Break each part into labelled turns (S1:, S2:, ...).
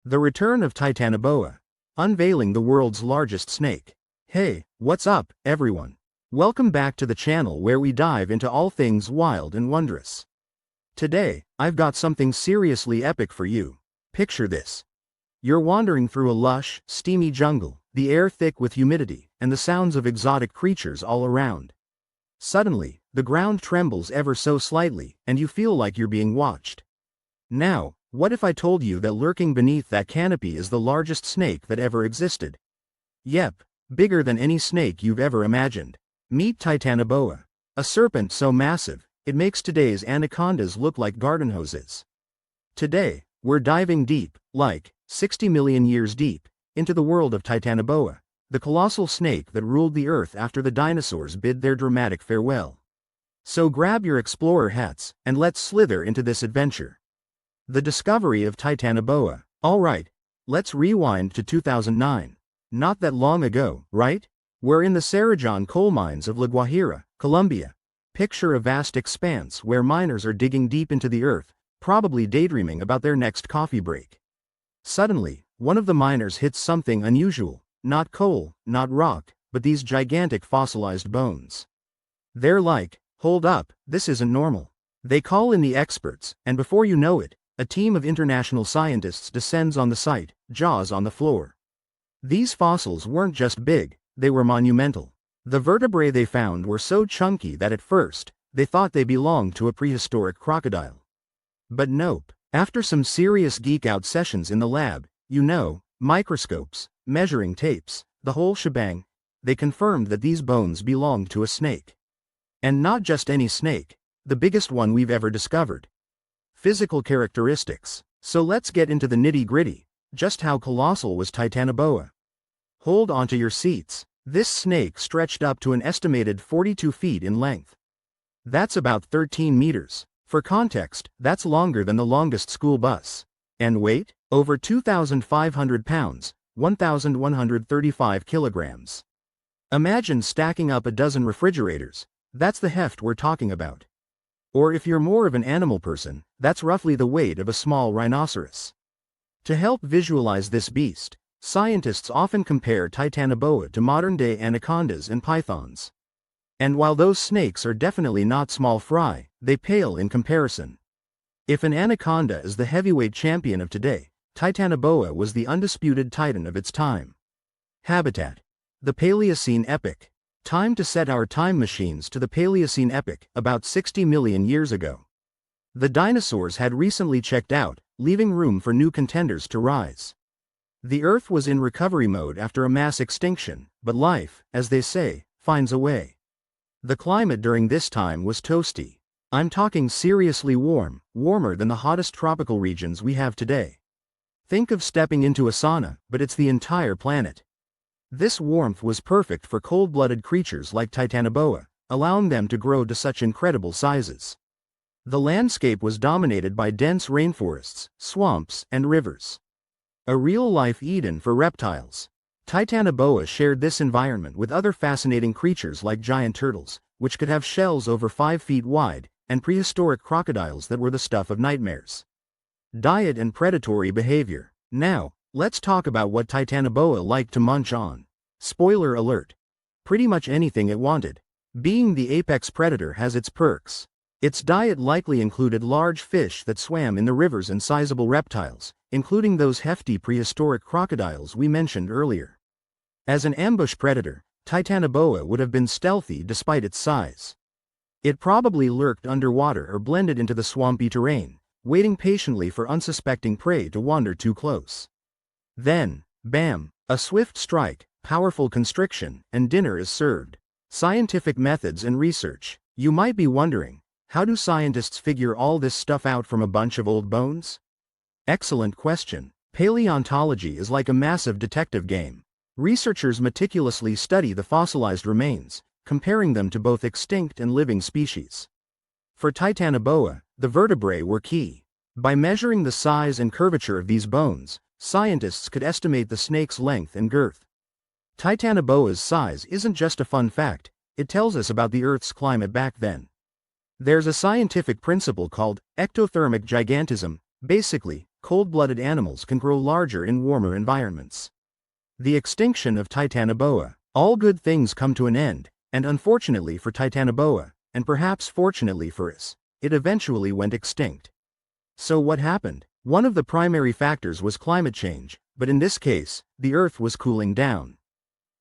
S1: The return of Titanoboa. Unveiling the world's largest snake. Hey, what's up, everyone? Welcome back to the channel where we dive into all things wild and wondrous. Today, I've got something seriously epic for you. Picture this. You're wandering through a lush, steamy jungle, the air thick with humidity, and the sounds of exotic creatures all around. Suddenly, the ground trembles ever so slightly, and you feel like you're being watched. Now, what if I told you that lurking beneath that canopy is the largest snake that ever existed? Yep, bigger than any snake you've ever imagined. Meet Titanoboa. A serpent so massive, it makes today's anacondas look like garden hoses. Today, we're diving deep, like 60 million years deep, into the world of Titanoboa, the colossal snake that ruled the earth after the dinosaurs bid their dramatic farewell. So grab your explorer hats, and let's slither into this adventure. The discovery of Titanoboa. Alright, let's rewind to 2009. Not that long ago, right? We're in the Cerrejón coal mines of La Guajira, Colombia. Picture a vast expanse where miners are digging deep into the earth, probably daydreaming about their next coffee break. Suddenly, one of the miners hits something unusual. Not coal, not rock, but these gigantic fossilized bones. They're like, hold up, this isn't normal. They call in the experts, and before you know it, a team of international scientists descends on the site, jaws on the floor. These fossils weren't just big, they were monumental. The vertebrae they found were so chunky that at first, they thought they belonged to a prehistoric crocodile. But nope. After some serious geek-out sessions in the lab, microscopes, measuring tapes, the whole shebang, they confirmed that these bones belonged to a snake. And not just any snake, the biggest one we've ever discovered. Physical characteristics. So let's get into the nitty-gritty. Just how colossal was Titanoboa? Hold onto your seats. This snake stretched up to an estimated 42 feet in length. That's about 13 meters. For context, that's longer than the longest school bus. And weight? Over 2,500 pounds, 1,135 kilograms. Imagine stacking up a dozen refrigerators. That's the heft we're talking about. Or if you're more of an animal person, that's roughly the weight of a small rhinoceros. To help visualize this beast, scientists often compare Titanoboa to modern-day anacondas and pythons. And while those snakes are definitely not small fry, they pale in comparison. If an anaconda is the heavyweight champion of today, Titanoboa was the undisputed titan of its time. Habitat. The Paleocene epoch. Time to set our time machines to the Paleocene epoch, about 60 million years ago. The dinosaurs had recently checked out, leaving room for new contenders to rise. The Earth was in recovery mode after a mass extinction, but life, as they say, finds a way. The climate during this time was toasty. I'm talking seriously warm, warmer than the hottest tropical regions we have today. Think of stepping into a sauna, but it's the entire planet. This warmth was perfect for cold-blooded creatures like Titanoboa, allowing them to grow to such incredible sizes. The landscape was dominated by dense rainforests, swamps, and rivers. A real-life Eden for reptiles. Titanoboa shared this environment with other fascinating creatures like giant turtles, which could have shells over 5 feet wide, and prehistoric crocodiles that were the stuff of nightmares. Diet and predatory behavior. Now, let's talk about what Titanoboa liked to munch on. Spoiler alert. Pretty much anything it wanted. Being the apex predator has its perks. Its diet likely included large fish that swam in the rivers and sizable reptiles, including those hefty prehistoric crocodiles we mentioned earlier. As an ambush predator, Titanoboa would have been stealthy despite its size. It probably lurked underwater or blended into the swampy terrain, waiting patiently for unsuspecting prey to wander too close. Then, bam, a swift strike, powerful constriction, and dinner is served. Scientific methods and research. You might be wondering, how do scientists figure all this stuff out from a bunch of old bones? Excellent question. Paleontology is like a massive detective game. Researchers meticulously study the fossilized remains, comparing them to both extinct and living species. For Titanoboa, the vertebrae were key. By measuring the size and curvature of these bones, scientists could estimate the snake's length and girth. Titanoboa's size isn't just a fun fact, it tells us about the Earth's climate back then. There's a scientific principle called ectothermic gigantism. Basically, cold-blooded animals can grow larger in warmer environments. The extinction of Titanoboa. All good things come to an end, and unfortunately for Titanoboa, and perhaps fortunately for us, it eventually went extinct. So what happened? One of the primary factors was climate change, but in this case, the Earth was cooling down.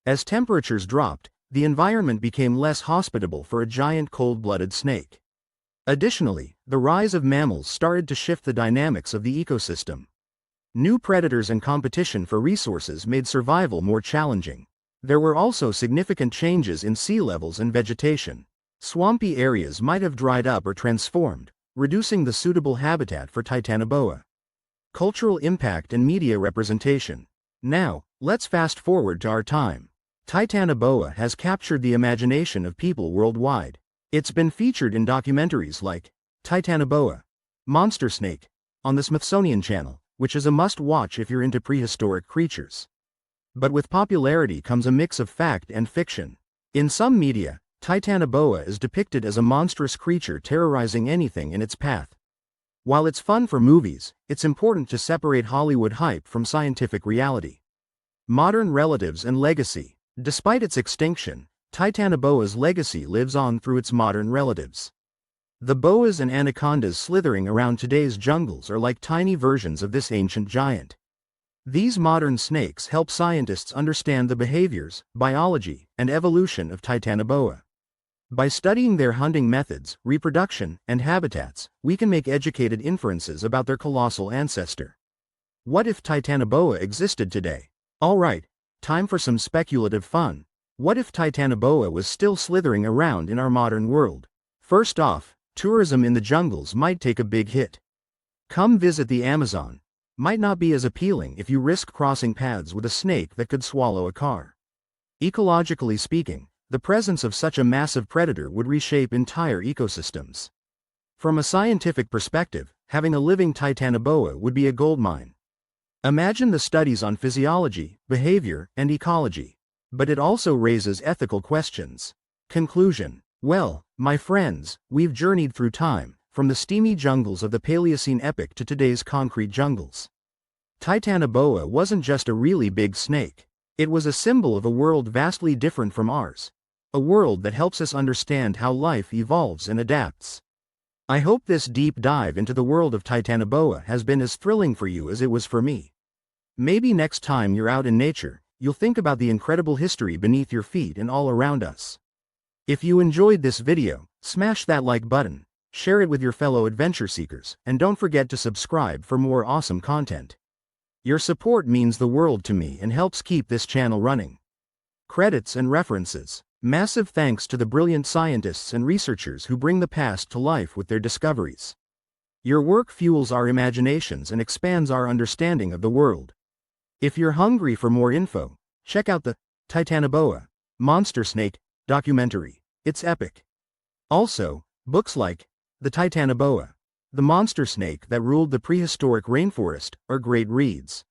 S1: As temperatures dropped, the environment became less hospitable for a giant cold-blooded snake. Additionally, the rise of mammals started to shift the dynamics of the ecosystem. New predators and competition for resources made survival more challenging. There were also significant changes in sea levels and vegetation. Swampy areas might have dried up or transformed, reducing the suitable habitat for Titanoboa. Cultural impact and media representation. Now, let's fast forward to our time. Titanoboa has captured the imagination of people worldwide. It's been featured in documentaries like Titanoboa, Monster Snake, on the Smithsonian Channel, which is a must-watch if you're into prehistoric creatures. But with popularity comes a mix of fact and fiction. In some media, Titanoboa is depicted as a monstrous creature terrorizing anything in its path. While it's fun for movies, it's important to separate Hollywood hype from scientific reality. Modern relatives and legacy. Despite its extinction, Titanoboa's legacy lives on through its modern relatives. The boas and anacondas slithering around today's jungles are like tiny versions of this ancient giant. These modern snakes help scientists understand the behaviors, biology, and evolution of Titanoboa. By studying their hunting methods, reproduction, and habitats, we can make educated inferences about their colossal ancestor. What if Titanoboa existed today? Alright, time for some speculative fun. What if Titanoboa was still slithering around in our modern world? First off, tourism in the jungles might take a big hit. Come visit the Amazon. Might not be as appealing if you risk crossing paths with a snake that could swallow a car. Ecologically speaking, the presence of such a massive predator would reshape entire ecosystems. From a scientific perspective, having a living Titanoboa would be a goldmine. Imagine the studies on physiology, behavior, and ecology. But it also raises ethical questions. Conclusion. Well, my friends, we've journeyed through time, from the steamy jungles of the Paleocene epoch to today's concrete jungles. Titanoboa wasn't just a really big snake. It was a symbol of a world vastly different from ours. A world that helps us understand how life evolves and adapts. I hope this deep dive into the world of Titanoboa has been as thrilling for you as it was for me. Maybe next time you're out in nature, you'll think about the incredible history beneath your feet and all around us. If you enjoyed this video, smash that like button, share it with your fellow adventure seekers, and don't forget to subscribe for more awesome content. Your support means the world to me and helps keep this channel running. Credits and references. Massive thanks to the brilliant scientists and researchers who bring the past to life with their discoveries. Your work fuels our imaginations and expands our understanding of the world. If you're hungry for more info, check out the Titanoboa, Monster Snake documentary. It's epic. Also, books like The Titanoboa, the monster snake that ruled the prehistoric rainforest, are great reads.